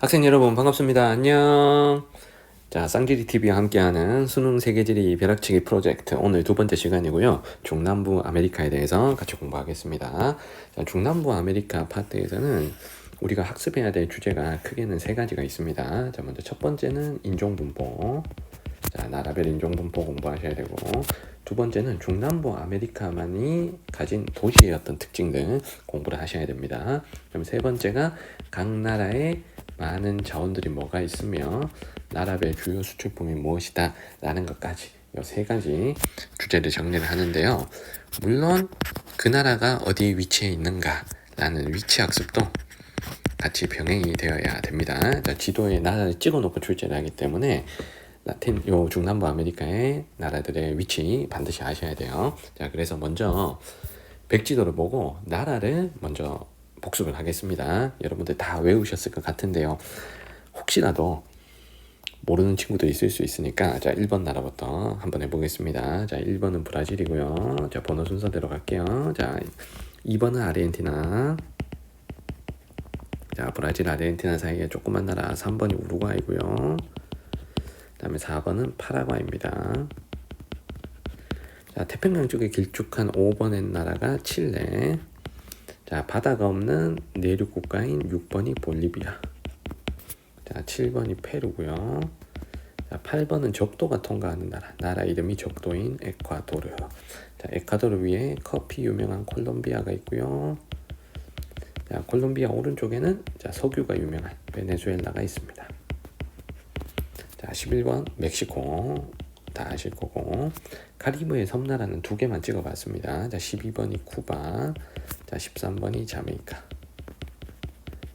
학생 여러분 반갑습니다. 안녕. 자, 쌍지리 TV와 함께하는 수능 세계지리 벼락치기 프로젝트 오늘 두 번째 시간이고요. 중남부 아메리카에 대해서 같이 공부하겠습니다. 자, 중남부 아메리카 파트에서는 우리가 학습해야 될 주제가 크게는 세 가지가 있습니다. 자, 먼저 첫 번째는 인종분포. 자, 나라별 인종분포 공부하셔야 되고, 두 번째는 중남부 아메리카만이 가진 도시의 어떤 특징들 공부를 하셔야 됩니다. 그럼 세 번째가 각 나라의 많은 자원들이 뭐가 있으며 나라별 주요 수출품이 무엇이다 라는 것까지 이 세 가지 주제를 정리를 하는데요. 물론 그 나라가 어디에 위치해 있는가 라는 위치 학습도 같이 병행이 되어야 됩니다. 자, 지도에 나라를 찍어놓고 출제를 하기 때문에 요 중남부 아메리카의 나라들의 위치 반드시 아셔야 돼요. 자, 그래서 먼저 백지도를 보고 나라를 먼저 복습을 하겠습니다. 여러분들 다 외우셨을 것 같은데요. 혹시라도 모르는 친구도 있을 수 있으니까 자, 1번 나라부터 한번 해보겠습니다. 자, 1번은 브라질이고요. 자, 번호 순서대로 갈게요. 자, 2번은 아르헨티나. 자, 브라질, 아르헨티나 사이에 조그만 나라 3번이 우루과이고요. 그 다음에 4번은 파라과이입니다. 자, 태평양 쪽에 길쭉한 5번의 나라가 칠레. 자, 바다가 없는 내륙 국가인 6번이 볼리비아. 자, 7번이 페루고요. 자, 8번은 적도가 통과하는 나라 이름이 적도인 에콰도르. 자, 에콰도르 위에 커피 유명한 콜롬비아가 있고요. 자, 콜롬비아 오른쪽에는 자, 석유가 유명한 베네수엘라가 있습니다. 자, 11번 멕시코. 다 아실 거고, 카리브해 섬나라는 두 개만 찍어봤습니다. 자, 12번이 쿠바. 자, 13번이 자메이카.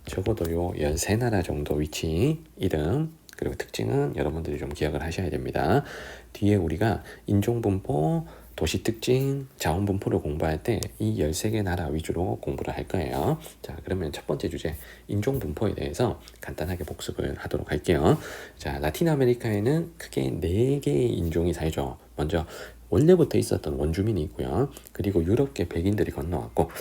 적어도 요 13나라 정도 위치, 이름, 그리고 특징은 여러분들이 좀 기억을 하셔야 됩니다. 뒤에 우리가 인종분포, 도시특징, 자원분포를 공부할 때 이 13개 나라 위주로 공부를 할 거예요. 자, 그러면 첫 번째 주제, 인종분포에 대해서 간단하게 복습을 하도록 할게요. 자, 라틴 아메리카에는 크게 4개의 인종이 살죠. 먼저 원래부터 있었던 원주민이 있고요. 그리고 유럽계 백인들이 건너왔고,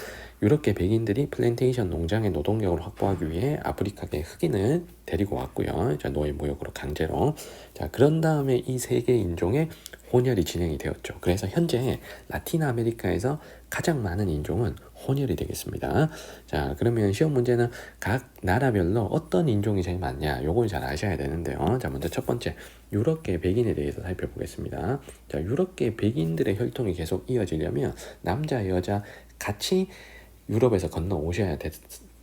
유럽계 백인들이 플랜테이션 농장의 노동력을 확보하기 위해 아프리카계 흑인을 데리고 왔고요. 자, 노예 무역으로 강제로. 자, 그런 다음에 이 세 개 인종의 혼혈이 진행이 되었죠. 그래서 현재 라틴 아메리카에서 가장 많은 인종은 혼혈이 되겠습니다. 자, 그러면 시험 문제는 각 나라별로 어떤 인종이 제일 많냐, 요걸 잘 아셔야 되는데요. 자, 먼저 첫 번째 유럽계 백인에 대해서 살펴보겠습니다. 자, 유럽계 백인들의 혈통이 계속 이어지려면 남자 여자 같이 유럽에서 건너오셔야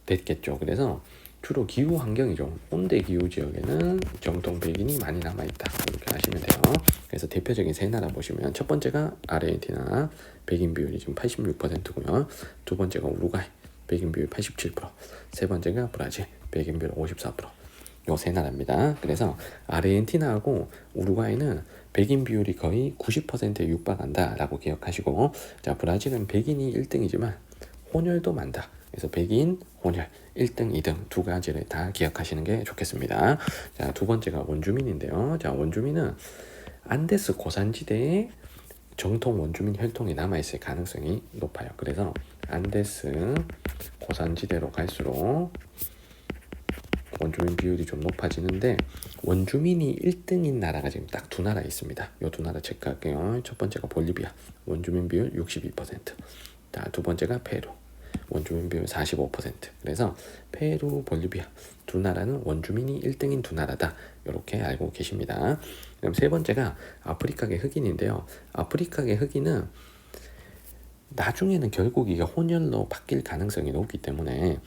됐겠죠. 그래서 주로 기후 환경이죠. 온대 기후 지역에는 정통 백인이 많이 남아있다, 이렇게 아시면 돼요. 그래서 대표적인 세 나라 보시면 첫 번째가 아르헨티나, 백인 비율이 지금 86%고요. 두 번째가 우루과이, 백인 비율 87%. 세 번째가 브라질, 백인 비율 54%. 요 세 나라입니다. 그래서 아르헨티나하고 우루과이는 백인 비율이 거의 90%에 육박한다라고 기억하시고, 자, 브라질은 백인이 1등이지만 혼혈도 많다. 그래서 백인, 혼혈 1등, 2등 두 가지를 다 기억하시는 게 좋겠습니다. 자, 두 번째가 원주민인데요. 자, 원주민은 안데스 고산지대에 정통 원주민 혈통이 남아있을 가능성이 높아요. 그래서 안데스 고산지대로 갈수록 원주민 비율이 좀 높아지는데, 원주민이 1등인 나라가 지금 딱 두 나라 있습니다. 이 두 나라 체크할게요. 첫 번째가 볼리비아, 원주민 비율 62%. 자, 두 번째가 페루, 원주민 비율 45%. 그래서 페루, 볼리비아 두 나라는 원주민이 1등인 두 나라다, 이렇게 알고 계십니다. 그럼 세 번째가 아프리카계 흑인인데요. 아프리카계 흑인은 나중에는 결국 이게 혼혈로 바뀔 가능성이 높기 때문에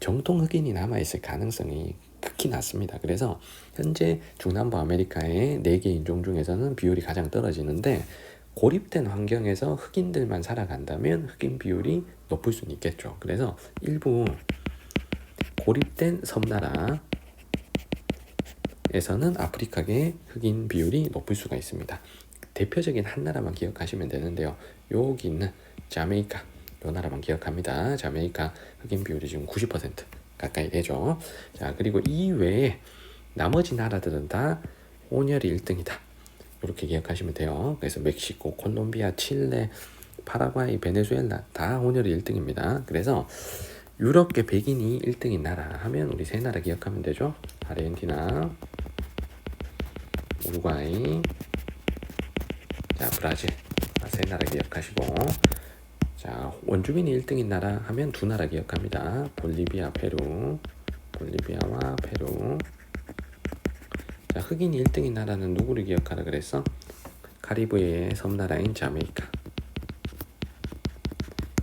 정통 흑인이 남아있을 가능성이 극히 낮습니다. 그래서 현재 중남부 아메리카의 4개 인종 중에서는 비율이 가장 떨어지는데, 고립된 환경에서 흑인들만 살아간다면 흑인 비율이 높을 수는 있겠죠. 그래서 일부 고립된 섬나라에서는 아프리카계 흑인 비율이 높을 수가 있습니다. 대표적인 한 나라만 기억하시면 되는데요. 여기 있는 자메이카, 요 나라만 기억합니다. 자메이카 흑인 비율이 지금 90% 가까이 되죠. 자, 그리고 이 외에 나머지 나라들은 다 혼혈이 1등이다, 이렇게 기억하시면 돼요. 그래서 멕시코, 콜롬비아, 칠레, 파라과이, 베네수엘라 다 혼혈이 1등입니다. 그래서 유럽계 백인이 1등인 나라 하면 우리 세 나라 기억하면 되죠. 아르헨티나, 우루과이, 자 브라질. 세 나라 기억하시고, 자 원주민이 1등인 나라 하면 두 나라 기억합니다. 볼리비아, 페루. 볼리비아와 페루. 자 흑인이 1등인 나라는 누구를 기억하라 그랬어? 카리브해의 섬나라인 자메이카.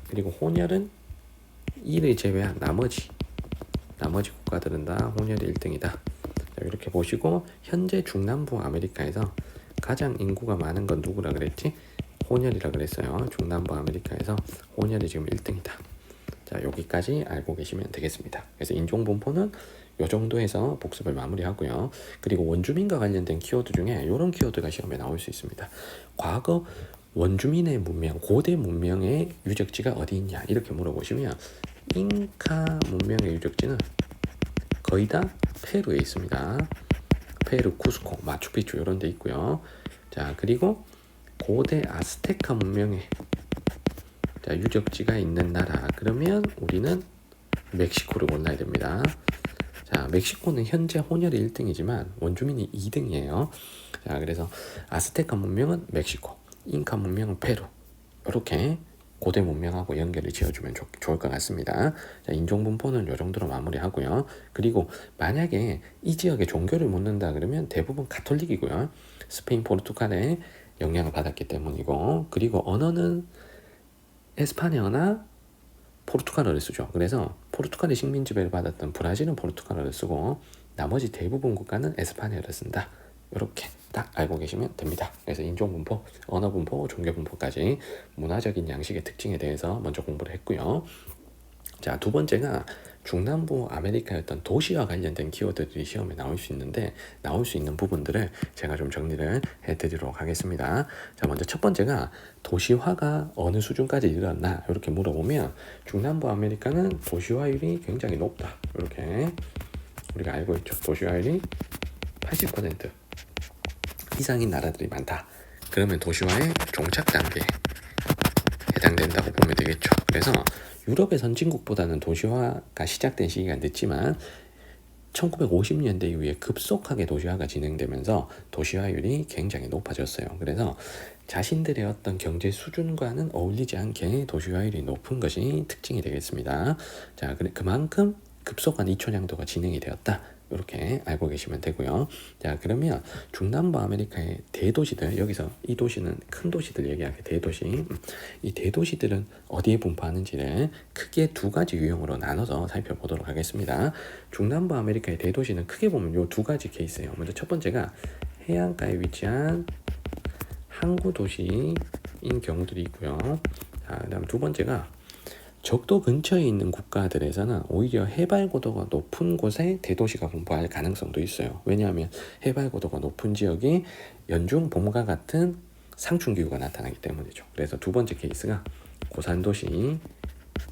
그리고 혼혈은 이를 제외한 나머지 국가들은 다 혼혈이 1등이다. 자, 이렇게 보시고 현재 중남부 아메리카에서 가장 인구가 많은 건 누구라 그랬지? 혼혈이라 그랬어요. 중남부 아메리카에서 혼혈이 지금 1등이다. 자, 여기까지 알고 계시면 되겠습니다. 그래서 인종분포는 이 정도에서 복습을 마무리하고요. 그리고 원주민과 관련된 키워드 중에 이런 키워드가 시험에 나올 수 있습니다. 과거 원주민의 문명, 고대 문명의 유적지가 어디 있냐 이렇게 물어보시면 잉카 문명의 유적지는 거의 다 페루에 있습니다. 페루, 쿠스코, 마추픽추 이런 데 있고요. 자, 그리고 고대 아스테카 문명의 자, 유적지가 있는 나라 그러면 우리는 멕시코를 골라야 됩니다. 자, 멕시코는 현재 혼혈이 1등이지만 원주민이 2등이에요. 자, 그래서 아스테카 문명은 멕시코, 잉카 문명은 페루. 이렇게 고대 문명하고 연결을 지어주면 좋을 것 같습니다. 자, 인종분포는 이 정도로 마무리하고요. 그리고 만약에 이 지역의 종교를 묻는다 그러면 대부분 가톨릭이고요. 스페인, 포르투갈에 영향을 받았기 때문이고, 그리고 언어는 에스파냐어나 포르투갈어를 쓰죠. 그래서 포르투갈의 식민 지배를 받았던 브라질은 포르투갈어를 쓰고 나머지 대부분 국가는 에스파냐어를 쓴다. 이렇게 딱 알고 계시면 됩니다. 그래서 인종분포, 언어분포, 종교분포까지 문화적인 양식의 특징에 대해서 먼저 공부를 했고요. 자, 두 번째가 중남부 아메리카였던 도시와 관련된 키워드들이 시험에 나올 수 있는데 나올 수 있는 부분들을 제가 좀 정리를 해드리도록 하겠습니다. 자, 먼저 첫 번째가 도시화가 어느 수준까지 이르렀나 이렇게 물어보면 중남부 아메리카는 도시화율이 굉장히 높다. 이렇게 우리가 알고 있죠. 도시화율이 80% 이상인 나라들이 많다. 그러면 도시화의 종착 단계에 해당된다고 보면 되겠죠. 그래서 유럽의 선진국보다는 도시화가 시작된 시기가 늦지만 1950년대 이후에 급속하게 도시화가 진행되면서 도시화율이 굉장히 높아졌어요. 그래서 자신들의 어떤 경제 수준과는 어울리지 않게 도시화율이 높은 것이 특징이 되겠습니다. 자, 그만큼 급속한 이촌양도가 진행이 되었다. 이렇게 알고 계시면 되고요. 자, 그러면 중남부 아메리카의 대도시들, 여기서 이 도시는 큰 도시들 얘기하게 대도시, 이 대도시들은 어디에 분포하는지를 크게 두 가지 유형으로 나눠서 살펴보도록 하겠습니다. 중남부 아메리카의 대도시는 크게 보면 요 두 가지 케이스예요. 먼저 첫 번째가 해안가에 위치한 항구 도시인 경우들이 있고요. 자, 그다음 두 번째가 적도 근처에 있는 국가들에서는 오히려 해발고도가 높은 곳에 대도시가 분포할 가능성도 있어요. 왜냐하면 해발고도가 높은 지역이 연중 봄과 같은 상충기후가 나타나기 때문이죠. 그래서 두 번째 케이스가 고산도시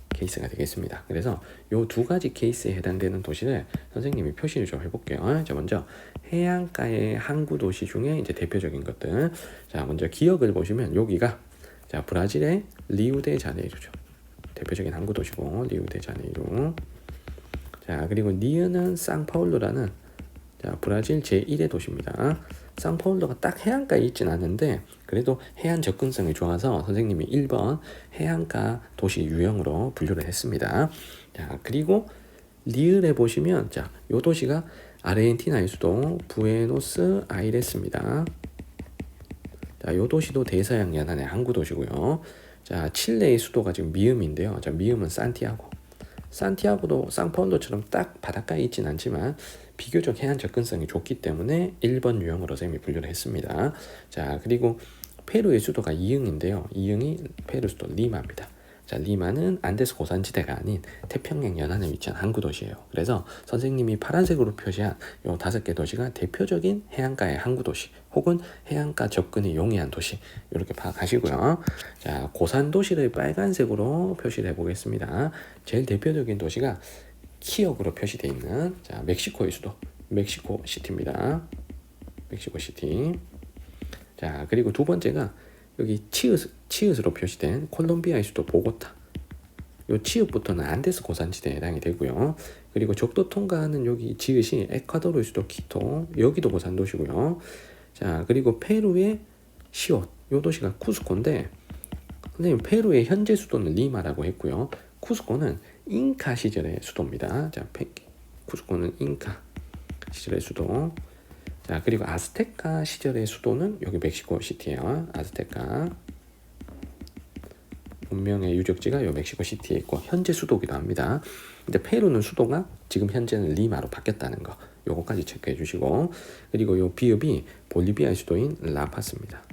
케이스가 되겠습니다. 그래서 이 두 가지 케이스에 해당되는 도시를 선생님이 표시를 좀 해볼게요. 자, 먼저 해안가의 항구 도시 중에 이제 대표적인 것들. 자, 먼저 기억을 보시면 여기가 자 브라질의 리우데자네이루죠. 대표적인 항구 도시고 리우데자네이루. 자, 그리고 리우는 상파울루라는 자 브라질 제1의 도시입니다. 상파울루가 딱 해안가에 있진 않은데 그래도 해안 접근성이 좋아서 선생님이 1번 해안가 도시 유형으로 분류를 했습니다. 자, 그리고 리을에 보시면 자, 요 도시가 아르헨티나의 수도 부에노스 아이레스입니다. 자, 요 도시도 대서양 연안의 항구 도시고요. 자, 칠레의 수도가 지금 미음인데요. 자, 미음은 산티아고. 산티아고도 상파울루처럼 딱 바닷가에 있진 않지만 비교적 해안 접근성이 좋기 때문에 1번 유형으로 선생님이 분류를 했습니다. 자, 그리고 페루의 수도가 이응인데요. 이응이 페루 수도 리마입니다. 자, 리마는 안데스 고산지대가 아닌 태평양 연안에 위치한 항구 도시예요. 그래서 선생님이 파란색으로 표시한 요 5개 도시가 대표적인 해안가의 항구 도시 혹은 해안가 접근이 용이한 도시 이렇게 파악하시고요. 자, 고산 도시를 빨간색으로 표시를 해보겠습니다. 제일 대표적인 도시가 키역으로 표시되어 있는 자, 멕시코의 수도 멕시코 시티입니다. 멕시코 시티. 자, 그리고 두 번째가 여기 치읓으로 표시된 콜롬비아의 수도 보고타. 요 치읓부터는 안데스 고산지대에 해당이 되고요. 그리고 적도 통과하는 여기 지읒이 에콰도르 수도 키토, 여기도 고산도시고요. 자, 그리고 페루의 시옷, 요 도시가 쿠스코인데, 선생님 페루의 현재 수도는 리마라고 했고요. 쿠스코는 잉카 시절의 수도입니다. 자, 쿠스코는 잉카 시절의 수도. 자, 그리고 아스테카 시절의 수도는 여기 멕시코 시티예요. 아스테카 문명의 유적지가 요 멕시코 시티에 있고 현재 수도기도 합니다. 근데 페루는 수도가 지금 현재는 리마로 바뀌었다는 거, 요거까지 체크해 주시고, 그리고 요 비읍이 볼리비아의 수도인 라파스입니다.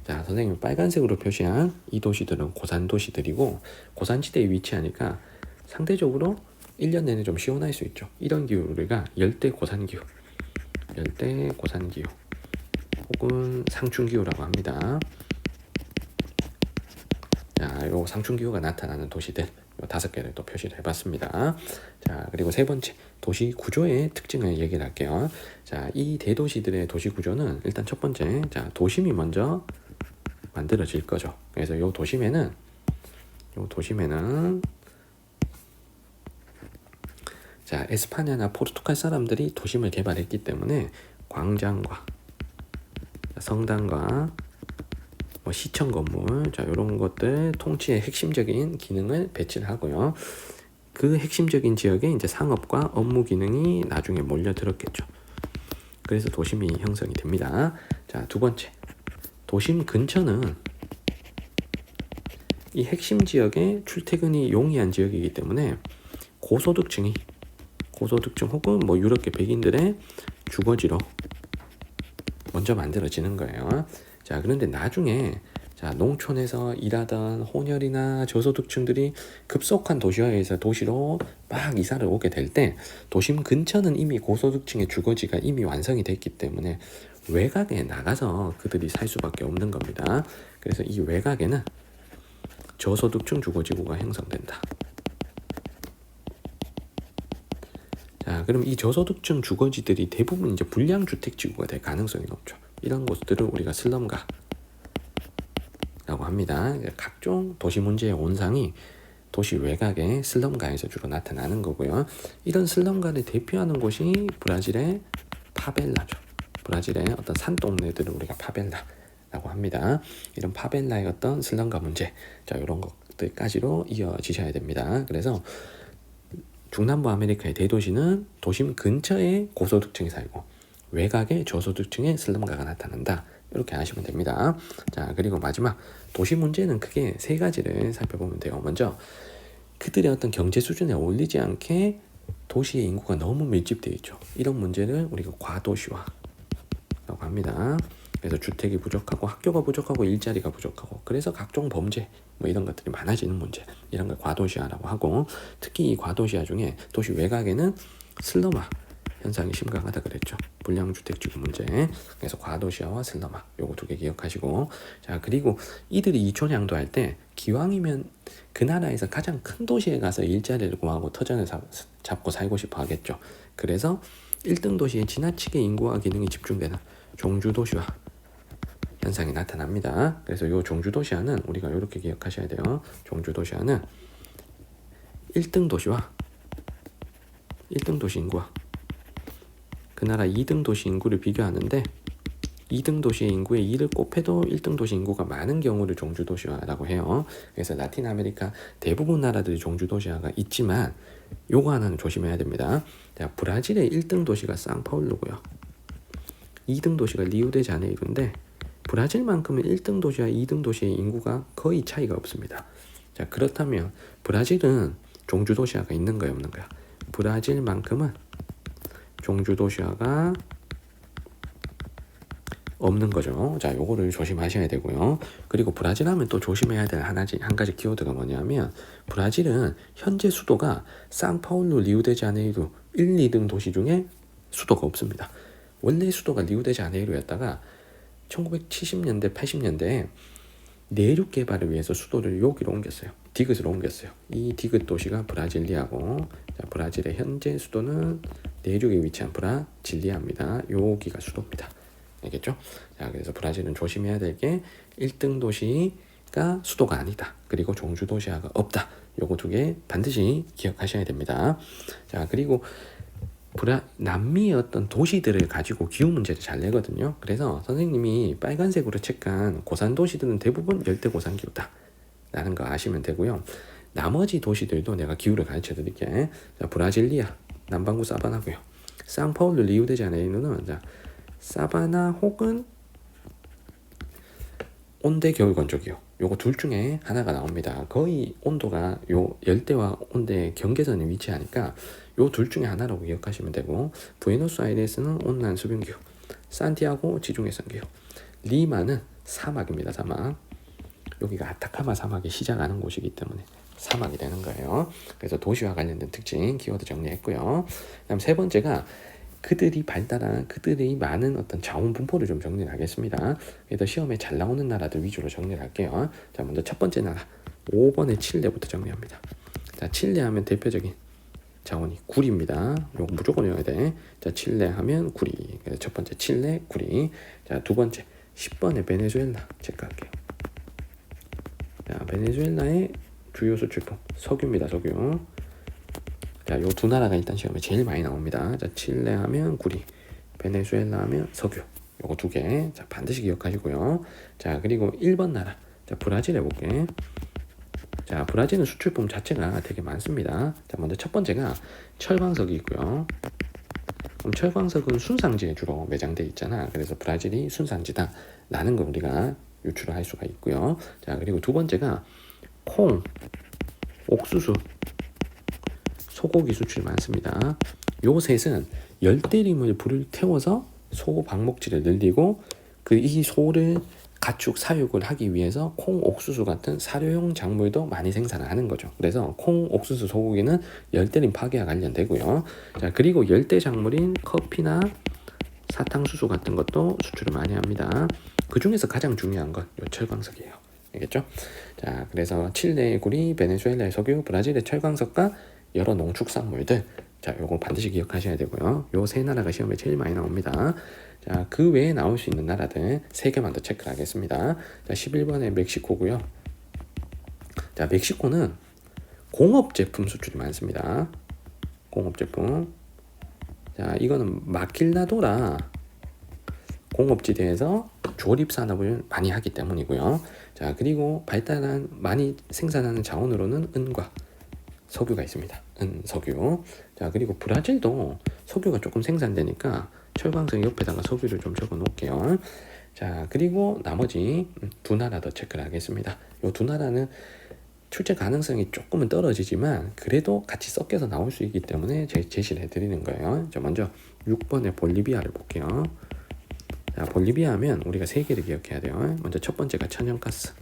자, 선생님 빨간색으로 표시한 이 도시들은 고산 도시들이고, 고산지대에 위치하니까 상대적으로 1년 내내 좀 시원할 수 있죠. 이런 기후를 우리가 열대 고산기후, 열대 고산기후 혹은 상춘기후라고 합니다. 자, 요 상춘기후가 나타나는 도시들 요 5개를 또 표시를 해봤습니다. 자, 그리고 세 번째 도시 구조의 특징을 얘기를 할게요. 자, 이 대도시들의 도시 구조는 일단 첫 번째, 자, 도심이 먼저 만들어질 거죠. 그래서 요 도심에는 자, 에스파냐나 포르투갈 사람들이 도심을 개발했기 때문에 광장과 성당과 뭐 시청 건물, 자, 이런 것들 통치의 핵심적인 기능을 배치를 하고요. 그 핵심적인 지역에 이제 상업과 업무 기능이 나중에 몰려들었겠죠. 그래서 도심이 형성이 됩니다. 자, 두 번째, 도심 근처는 이 핵심 지역에 출퇴근이 용이한 지역이기 때문에 고소득층 혹은 뭐 유럽계 백인들의 주거지로 먼저 만들어지는 거예요. 자, 그런데 나중에 자, 농촌에서 일하던 혼혈이나 저소득층들이 급속한 도시화에서 도시로 막 이사를 오게 될 때 도심 근처는 이미 고소득층의 주거지가 이미 완성이 됐기 때문에 외곽에 나가서 그들이 살 수밖에 없는 겁니다. 그래서 이 외곽에는 저소득층 주거지구가 형성된다. 자, 그럼 이 저소득층 주거지들이 대부분 이제 불량주택지구가 될 가능성이 높죠. 이런 곳들을 우리가 슬럼가 라고 합니다. 각종 도시 문제의 온상이 도시 외곽의 슬럼가에서 주로 나타나는 거고요. 이런 슬럼가를 대표하는 곳이 브라질의 파벨라죠. 브라질의 어떤 산동네들을 우리가 파벨라라고 합니다. 이런 파벨라의 어떤 슬럼가 문제, 자, 이런 것들까지로 이어지셔야 됩니다. 그래서 중남부 아메리카의 대도시는 도심 근처에 고소득층이 살고 외곽에 저소득층의 슬럼가가 나타난다. 이렇게 아시면 됩니다. 자, 그리고 마지막 도시 문제는 크게 세 가지를 살펴보면 돼요. 먼저 그들의 어떤 경제 수준에 어울리지 않게 도시의 인구가 너무 밀집되어 있죠. 이런 문제를 우리가 과도시화라고 합니다. 그래서 주택이 부족하고 학교가 부족하고 일자리가 부족하고 그래서 각종 범죄 뭐 이런 것들이 많아지는 문제, 이런 걸 과도시화라고 하고, 특히 이 과도시화 중에 도시 외곽에는 슬럼화 현상이 심각하다 그랬죠. 불량주택지구 문제. 그래서 과도시화와 슬럼화 요거 2개 기억하시고, 자, 그리고 이들이 이촌양도할 때 기왕이면 그 나라에서 가장 큰 도시에 가서 일자리를 구하고 터전을 잡고 살고 싶어 하겠죠. 그래서 1등 도시에 지나치게 인구와 기능이 집중되는 종주도시화 현상이 나타납니다. 그래서 이 종주도시화는 우리가 이렇게 기억하셔야 돼요. 종주도시화는 1등 도시와 1등 도시 인구와 그 나라 2등 도시 인구를 비교하는데 2등 도시의 인구에 2를 곱해도 1등 도시 인구가 많은 경우를 종주도시화라고 해요. 그래서 라틴 아메리카 대부분 나라들이 종주도시화가 있지만 요거 하나는 조심해야 됩니다. 자, 브라질의 1등 도시가 상파울루고요. 2등 도시가 리우데자네이루인데 브라질만큼은 1등 도시와 2등 도시의 인구가 거의 차이가 없습니다. 자, 그렇다면 브라질은 종주도시화가 있는 거야 없는 거야? 브라질만큼은 종주도시화가 없는 거죠. 자, 요거를 조심하셔야 되고요. 그리고 브라질 하면 또 조심해야 될 한 가지 키워드가 뭐냐면 브라질은 현재 수도가 상파울루, 리우데자네이루 1, 2등 도시 중에 수도가 없습니다. 원래 수도가 리우데자네이루였다가 1970년대, 80년대에 내륙 개발을 위해서 수도를 여기로 옮겼어요. 디귿으로 옮겼어요. 이 디귿 도시가 브라질리아고, 자, 브라질의 현재 수도는 내륙에 위치한 브라질리아입니다. 여기가 수도입니다. 알겠죠? 자, 그래서 브라질은 조심해야 될 게 1등 도시 도시가 수도가 아니다. 그리고 종주 도시화가 없다. 요거 두 개 반드시 기억하셔야 됩니다. 자, 그리고 남미의 어떤 도시들을 가지고 기후 문제를 잘 내거든요. 그래서 선생님이 빨간색으로 체크한 고산 도시들은 대부분 열대 고산 기후다 라는 거 아시면 되고요. 나머지 도시들도 내가 기후를 가르쳐 드릴게. 자, 브라질리아 남반구 사바나고요. 상파울루 리우데자네이루는 자, 사바나 혹은 온대 겨울 건조기요. 요거 둘 중에 하나가 나옵니다. 거의 온도가 요 열대와 온대 경계선에 위치하니까 요 둘 중에 하나라고 기억하시면 되고, 부에노스아이레스는 온난 수변기후, 산티아고 지중해선기후, 리마는 사막입니다. 사막. 여기가 아타카마 사막이 시작하는 곳이기 때문에 사막이 되는 거예요. 그래서 도시와 관련된 특징 키워드 정리했고요. 그다음 세 번째가 그들이 발달한 그들이 많은 어떤 자원 분포를 좀 정리를 하겠습니다. 그래서 시험에 잘 나오는 나라들 위주로 정리를 할게요. 자, 먼저 첫 번째 나라 5번의 칠레부터 정리합니다. 자, 칠레 하면 대표적인 자원이 구리입니다. 이거 무조건 외워야 돼. 자, 칠레 하면 구리. 그래서 첫 번째 칠레, 구리. 자, 두 번째 10번의 베네수엘라 체크할게요. 자, 베네수엘라의 주요 수출품 석유입니다. 석유. 자, 요 두 나라가 일단 시험에 제일 많이 나옵니다. 자, 칠레 하면 구리, 베네수엘라 하면 석유. 요거 두 개. 자, 반드시 기억하시고요. 자, 그리고 1번 나라. 자, 브라질 해볼게. 자, 브라질은 수출품 자체가 되게 많습니다. 자, 먼저 첫 번째가 철광석이 있고요. 그럼 철광석은 순상지에 주로 매장돼 있잖아. 그래서 브라질이 순상지다 라는 걸 우리가 유추를 할 수가 있고요. 자, 그리고 두 번째가 콩, 옥수수, 소고기 수출이 많습니다. 요 셋은 열대림을 불을 태워서 소 방목질을 늘리고 이 소를 가축 사육을 하기 위해서 콩, 옥수수 같은 사료용 작물도 많이 생산을 하는 거죠. 그래서 콩, 옥수수, 소고기는 열대림 파괴와 관련되고요. 자, 그리고 열대 작물인 커피나 사탕수수 같은 것도 수출을 많이 합니다. 그 중에서 가장 중요한 건 요 철광석이에요. 알겠죠? 자, 그래서 칠레의 구리, 베네수엘라의 석유, 브라질의 철광석과 여러 농축산물들, 자, 요거 반드시 기억하셔야 되고요. 요 세 나라가 시험에 제일 많이 나옵니다. 자, 그 외에 나올 수 있는 나라들 3개만 더 체크를 하겠습니다. 자, 11번에 멕시코고요. 자, 멕시코는 공업 제품 수출이 많습니다. 공업 제품. 자, 이거는 마킬라도라 공업지대에서 조립 산업을 많이 하기 때문이고요. 자, 그리고 발달한 많이 생산하는 자원으로는 은과 석유가 있습니다. 석유. 자, 그리고 브라질도 석유가 조금 생산되니까 철광석 옆에다가 석유를 좀 적어 놓을게요. 자, 그리고 나머지 두 나라 더 체크를 하겠습니다. 이 두 나라는 출제 가능성이 조금은 떨어지지만 그래도 같이 섞여서 나올 수 있기 때문에 제시를 해드리는 거예요. 자, 먼저 6번의 볼리비아를 볼게요. 자, 볼리비아 하면 우리가 세 개를 기억해야 돼요. 먼저 첫 번째가 천연가스.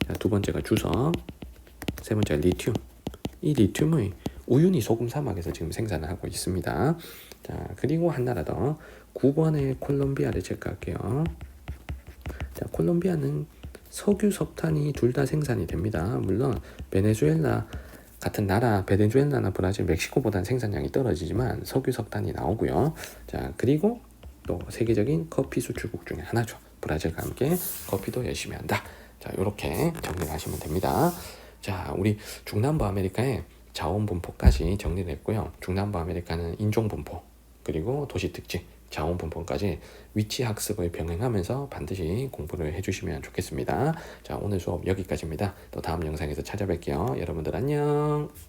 자, 두 번째가 주석. 세 번째가 리튬. 이 리튬의 우유니 소금 사막에서 지금 생산을 하고 있습니다. 자, 그리고 한 나라 더 9번의 콜롬비아를 체크할게요. 자, 콜롬비아는 석유, 석탄이 둘 다 생산이 됩니다. 물론 베네수엘라 같은 나라, 베네수엘라나 브라질, 멕시코보다는 생산량이 떨어지지만 석유, 석탄이 나오고요. 자, 그리고 또 세계적인 커피 수출국 중에 하나죠. 브라질과 함께 커피도 열심히 한다. 자, 이렇게 정리를 하시면 됩니다. 자, 우리 중남부 아메리카의 자원 분포까지 정리를 했고요. 중남부 아메리카는 인종 분포, 그리고 도시 특징, 자원 분포까지 위치 학습을 병행하면서 반드시 공부를 해주시면 좋겠습니다. 자, 오늘 수업 여기까지입니다. 또 다음 영상에서 찾아뵐게요. 여러분들 안녕.